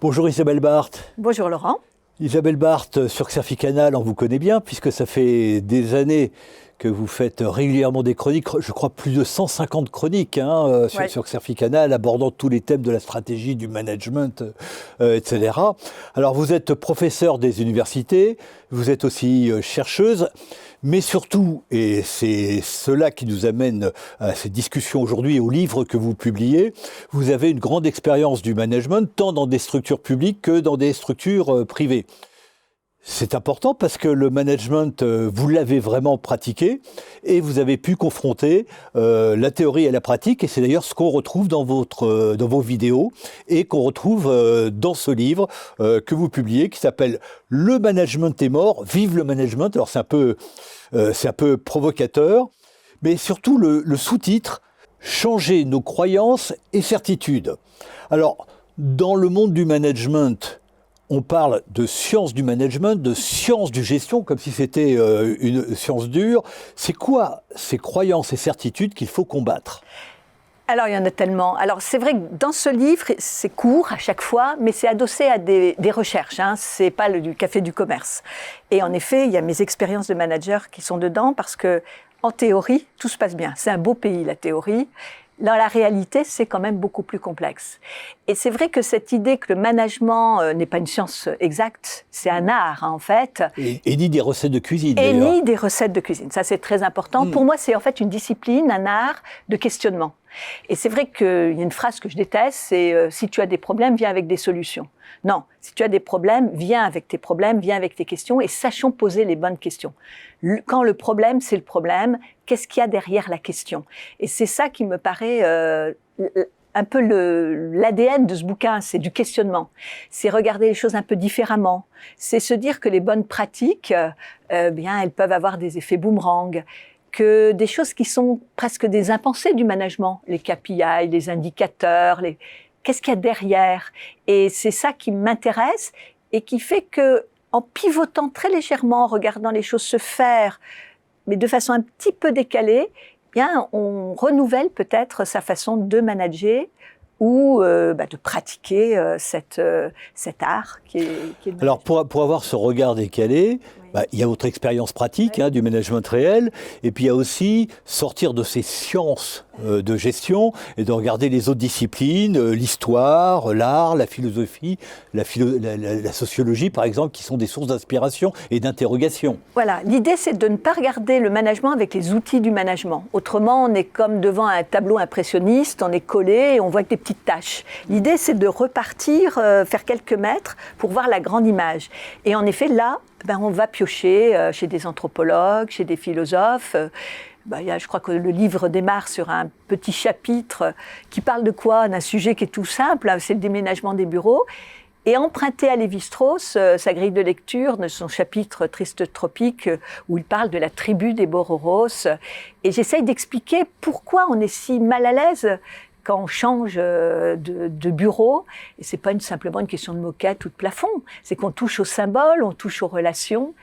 Bonjour Isabelle Barthes. Bonjour Laurent. Isabelle Barthes, sur Xerfi Canal, on vous connaît bien puisque ça fait des années que vous faites régulièrement des chroniques, je crois plus de 150 chroniques sur Xerfi Canal, abordant tous les thèmes de la stratégie, du management, etc. Alors vous êtes professeur des universités, vous êtes aussi chercheuse, mais surtout, et c'est cela qui nous amène à cette discussion aujourd'hui et au livre que vous publiez, vous avez une grande expérience du management, tant dans des structures publiques que dans des structures privées. C'est important parce que le management, vous l'avez vraiment pratiqué et vous avez pu confronter la théorie et la pratique. Et c'est d'ailleurs ce qu'on retrouve dans vos vidéos et qu'on retrouve dans ce livre que vous publiez qui s'appelle « Le management est mort, vive le management ». Alors c'est un peu provocateur, mais surtout le sous-titre « Changer nos croyances et certitudes ». Alors, dans le monde du management, on parle de science du management, de science du gestion, comme si c'était une science dure. C'est quoi ces croyances et certitudes qu'il faut combattre ? Alors, il y en a tellement. Alors, c'est vrai que dans ce livre, c'est court à chaque fois, mais c'est adossé à des recherches. C'est pas du café du commerce. Et en effet, il y a mes expériences de manager qui sont dedans parce que, en théorie, tout se passe bien. C'est un beau pays, la théorie. Dans la réalité, c'est quand même beaucoup plus complexe. Et c'est vrai que cette idée que le management n'est pas une science exacte, c'est un art en fait. Et ni des recettes de cuisine. Et ni des recettes de cuisine. Ça, c'est très important. Pour moi, c'est en fait une discipline, un art de questionnement. Et c'est vrai qu'il y a une phrase que je déteste, c'est si tu as des problèmes, viens avec des solutions. Non, si tu as des problèmes, viens avec tes problèmes, viens avec tes questions et sachons poser les bonnes questions. Quand le problème, c'est le problème, qu'est-ce qu'il y a derrière la question ? Et c'est ça qui me paraît un peu l'ADN de ce bouquin, c'est du questionnement. C'est regarder les choses un peu différemment. C'est se dire que les bonnes pratiques, bien, elles peuvent avoir des effets boomerang. Que des choses qui sont presque des impensés du management, les KPI, les indicateurs, qu'est-ce qu'il y a derrière ? Et c'est ça qui m'intéresse et qui fait que, en pivotant très légèrement, en regardant les choses se faire, mais de façon un petit peu décalée, bien, on renouvelle peut-être sa façon de manager ou de pratiquer cet art qui est Alors, pour avoir ce regard décalé, il y a votre expérience pratique du management réel, et puis il y a aussi sortir de ces sciences de gestion et de regarder les autres disciplines, l'histoire, l'art, la philosophie, la sociologie, par exemple, qui sont des sources d'inspiration et d'interrogation. Voilà, l'idée c'est de ne pas regarder le management avec les outils du management. Autrement, on est comme devant un tableau impressionniste, on est collé et on voit que des petites taches. L'idée c'est de repartir, faire quelques mètres pour voir la grande image. Et en effet, là, on va piocher chez des anthropologues, chez des philosophes. Je crois que le livre démarre sur un petit chapitre qui parle de quoi ? D'un sujet qui est tout simple, c'est le déménagement des bureaux. Et emprunté à Lévi-Strauss, sa grille de lecture de son chapitre Triste Tropique, où il parle de la tribu des Bororos. Et j'essaye d'expliquer pourquoi on est si mal à l'aise quand on change de bureau. Et c'est pas simplement une question de moquette ou de plafond. C'est qu'on touche aux symboles, on touche aux relations.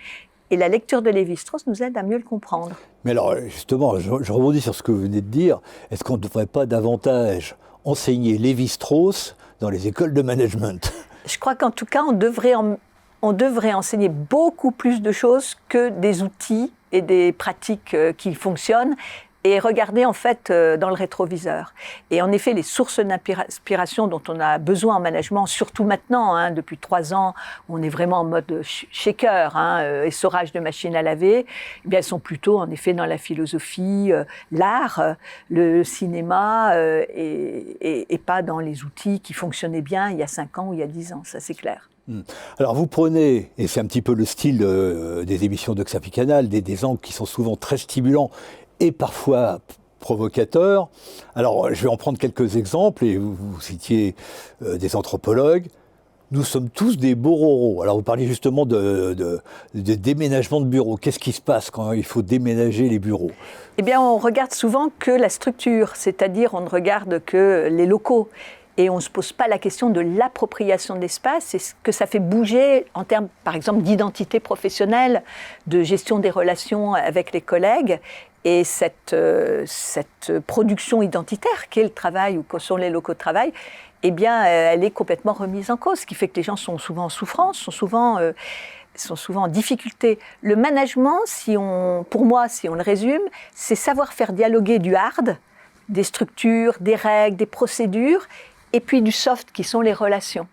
Et la lecture de Lévi-Strauss nous aide à mieux le comprendre. Mais alors, justement, je rebondis sur ce que vous venez de dire. Est-ce qu'on ne devrait pas davantage enseigner Lévi-Strauss dans les écoles de management ? Je crois qu'en tout cas, on devrait enseigner beaucoup plus de choses que des outils et des pratiques qui fonctionnent et regarder en fait dans le rétroviseur. Et en effet, les sources d'inspiration dont on a besoin en management, surtout maintenant, depuis 3 ans, on est vraiment en mode shaker, essorage de machine à laver, eh bien, elles sont plutôt en effet dans la philosophie, l'art, le cinéma, et pas dans les outils qui fonctionnaient bien il y a 5 ans ou il y a 10 ans, ça c'est clair. Alors vous prenez, et c'est un petit peu le style des émissions de Xerfi Canal, des angles qui sont souvent très stimulants et parfois provocateurs. Alors je vais en prendre quelques exemples, et vous citiez des anthropologues. Nous sommes tous des bororos. Alors vous parliez justement de déménagement de bureaux. Qu'est-ce qui se passe quand il faut déménager les bureaux ? Eh bien, on regarde souvent que la structure, c'est-à-dire on ne regarde que les locaux. Et on ne se pose pas la question de l'appropriation de l'espace et ce que ça fait bouger en termes, par exemple, d'identité professionnelle, de gestion des relations avec les collègues. Et cette production identitaire qu'est le travail ou que sont les locaux de travail, eh bien, elle est complètement remise en cause, ce qui fait que les gens sont souvent en souffrance, sont souvent en difficulté. Le management, pour moi, si on le résume, c'est savoir faire dialoguer du hard, des structures, des règles, des procédures, et puis du soft, qui sont les relations.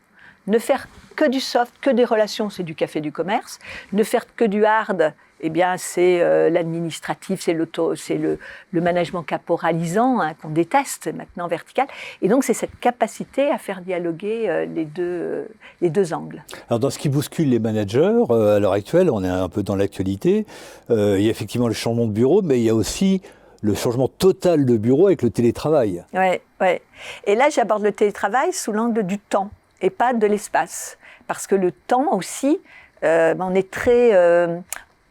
Ne faire que du soft, que des relations, c'est du café du commerce. Ne faire que du hard, eh bien, c'est l'administratif, c'est le management caporalisant, hein, qu'on déteste maintenant, vertical. Et donc, c'est cette capacité à faire dialoguer les deux angles. Alors, dans ce qui bouscule les managers, à l'heure actuelle, on est un peu dans l'actualité, il y a effectivement le changement de bureau, mais il y a aussi le changement total de bureau avec le télétravail. Oui, oui. Et là, j'aborde le télétravail sous l'angle du temps et pas de l'espace. Parce que le temps aussi, on est très...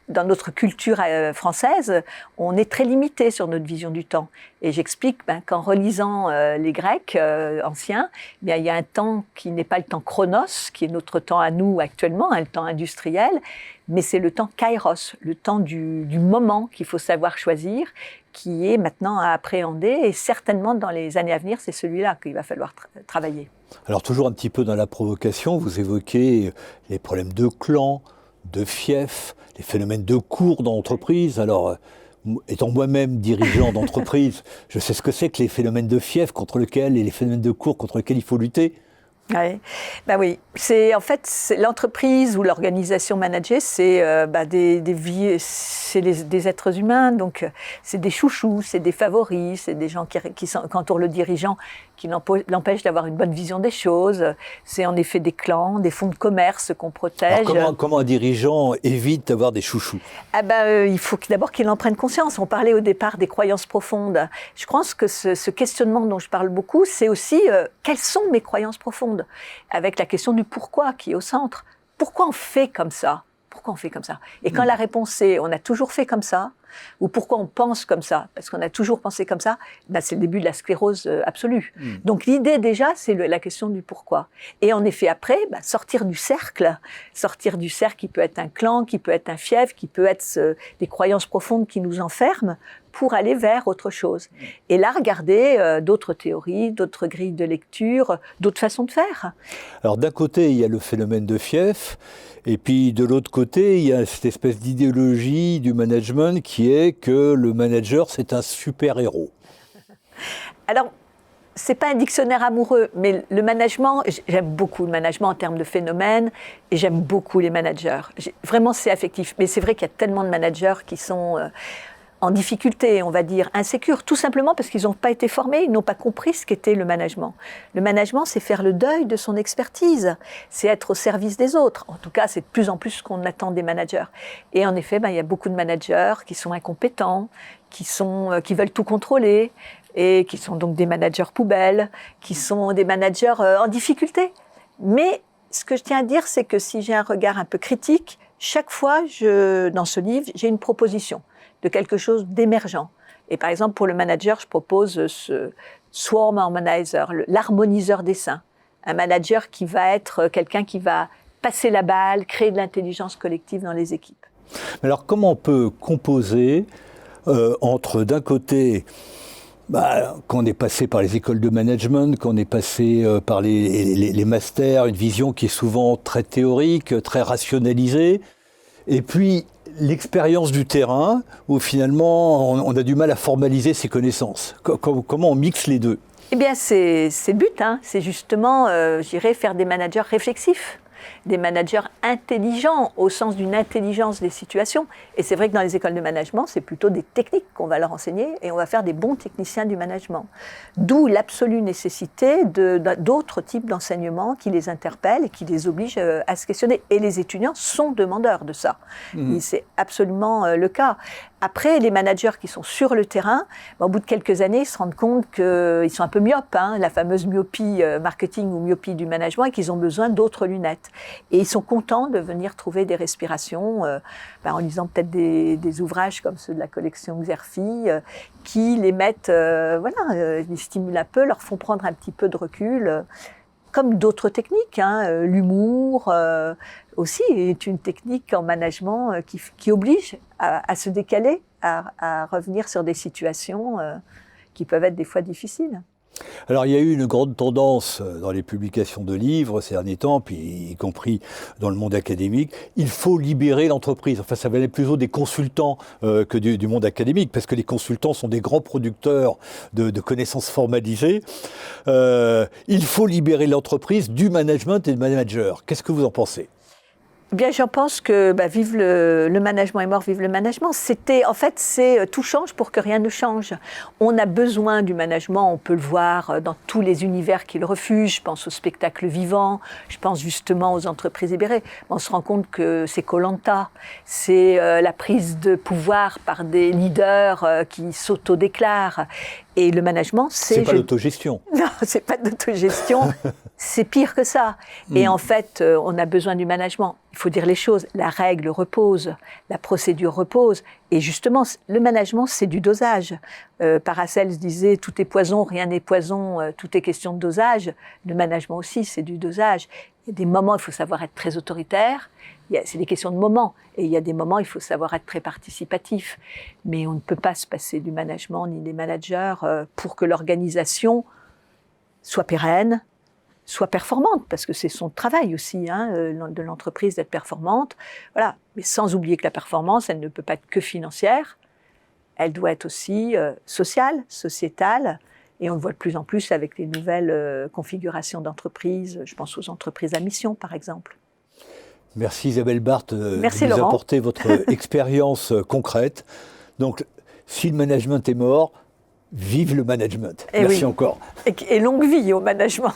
dans notre culture française, on est très limité sur notre vision du temps. Et j'explique qu'en relisant les Grecs anciens, il y a un temps qui n'est pas le temps chronos, qui est notre temps à nous actuellement, le temps industriel, mais c'est le temps kairos, le temps du moment qu'il faut savoir choisir, qui est maintenant à appréhender. Et certainement, dans les années à venir, c'est celui-là qu'il va falloir travailler. Alors, toujours un petit peu dans la provocation, vous évoquez les problèmes de clans, de fief, les phénomènes de cours dans l'entreprise. Alors, étant moi-même dirigeant d'entreprise, je sais ce que c'est que les phénomènes de fief et les phénomènes de cours contre lesquels il faut lutter. Ouais. Ben oui, c'est en fait l'entreprise ou l'organisation managée, c'est des êtres humains, donc c'est des chouchous, c'est des favoris, c'est des gens qui entourent le dirigeant, qui l'empêchent d'avoir une bonne vision des choses. C'est en effet des clans, des fonds de commerce qu'on protège. Alors comment un dirigeant évite d'avoir des chouchous ? Il faut d'abord qu'il en prenne conscience. On parlait au départ des croyances profondes. Je pense que ce questionnement dont je parle beaucoup, c'est aussi quelles sont mes croyances profondes ? Avec la question du pourquoi qui est au centre. Pourquoi on fait comme ça ? Pourquoi on fait comme ça ? Et quand la réponse est « on a toujours fait comme ça », ou pourquoi on pense comme ça, parce qu'on a toujours pensé comme ça, c'est le début de la sclérose absolue. Donc l'idée déjà, c'est la question du pourquoi. Et en effet après, sortir du cercle qui peut être un clan, qui peut être un fief, qui peut être des croyances profondes qui nous enferment, pour aller vers autre chose. Et là, regarder d'autres théories, d'autres grilles de lecture, d'autres façons de faire. Alors d'un côté, il y a le phénomène de fief, et puis de l'autre côté, il y a cette espèce d'idéologie du management qui est que le manager, c'est un super-héros. Alors, c'est pas un dictionnaire amoureux, mais le management, j'aime beaucoup le management en termes de phénomène, et j'aime beaucoup les managers. Vraiment, c'est affectif. Mais c'est vrai qu'il y a tellement de managers qui sont en difficulté, on va dire, insécures, tout simplement parce qu'ils n'ont pas été formés, ils n'ont pas compris ce qu'était le management. Le management, c'est faire le deuil de son expertise, c'est être au service des autres. En tout cas, c'est de plus en plus ce qu'on attend des managers. Et en effet, il y a beaucoup de managers qui sont incompétents, qui veulent tout contrôler, et qui sont donc des managers poubelles, qui sont des managers en difficulté. Mais ce que je tiens à dire, c'est que si j'ai un regard un peu critique, chaque fois, dans ce livre, j'ai une proposition de quelque chose d'émergent. Et par exemple, pour le manager, je propose ce swarm harmonizer, l'harmoniseur des seins. Un manager qui va être quelqu'un qui va passer la balle, créer de l'intelligence collective dans les équipes. Alors, comment on peut composer entre, d'un côté, qu'on est passé par les écoles de management, qu'on est passé par les masters, une vision qui est souvent très théorique, très rationalisée, et puis l'expérience du terrain, où finalement on a du mal à formaliser ses connaissances. Comment on mixe les deux ? Eh bien, c'est le but, c'est justement, faire des managers réflexifs, des managers intelligents au sens d'une intelligence des situations. Et c'est vrai que dans les écoles de management, c'est plutôt des techniques qu'on va leur enseigner et on va faire des bons techniciens du management. D'où l'absolue nécessité d'autres types d'enseignements qui les interpellent et qui les obligent à se questionner. Et les étudiants sont demandeurs de ça. C'est absolument le cas. Après, les managers qui sont sur le terrain, au bout de quelques années, ils se rendent compte qu'ils sont un peu myopes, la fameuse myopie marketing ou myopie du management, et qu'ils ont besoin d'autres lunettes. Et ils sont contents de venir trouver des respirations, en lisant peut-être des ouvrages comme ceux de la collection Xerfi, qui les mettent, les stimulent un peu, leur font prendre un petit peu de recul. Comme d'autres techniques, l'humour aussi est une technique en management qui oblige à se décaler, à revenir sur des situations qui peuvent être des fois difficiles. Alors, il y a eu une grande tendance dans les publications de livres ces derniers temps, puis y compris dans le monde académique. Il faut libérer l'entreprise. Enfin, ça venait plutôt des consultants que du monde académique, parce que les consultants sont des grands producteurs de connaissances formalisées. Il faut libérer l'entreprise du management et du manager. Qu'est-ce que vous en pensez ? Bien, j'en pense que vive le management est mort, vive le management. Tout change pour que rien ne change. On a besoin du management, on peut le voir dans tous les univers qu'il refuse. Je pense au spectacle vivant, je pense justement aux entreprises libérées. On se rend compte que c'est Koh-Lanta, c'est la prise de pouvoir par des leaders qui s'autodéclarent. Et le management, c'est pas l'autogestion. Non, c'est pas de l'autogestion. C'est pire que ça. Et en fait, on a besoin du management. Il faut dire les choses. La règle repose, la procédure repose. Et justement, le management, c'est du dosage. Paracelse disait « tout est poison, rien n'est poison, tout est question de dosage ». Le management aussi, c'est du dosage. Il y a des moments, il faut savoir être très autoritaire. C'est des questions de moments. Et il y a des moments, il faut savoir être très participatif. Mais on ne peut pas se passer du management ni des managers pour que l'organisation soit pérenne, soit performante, parce que c'est son travail aussi de l'entreprise d'être performante. Voilà. Mais sans oublier que la performance, elle ne peut pas être que financière. Elle doit être aussi sociale, sociétale. Et on le voit de plus en plus avec les nouvelles configurations d'entreprises. Je pense aux entreprises à mission, par exemple. Merci Isabelle Barthes Merci de nous Laurent. apporter votre expérience concrète. Donc, si le management est mort, vive le management. Merci encore. Et longue vie au management.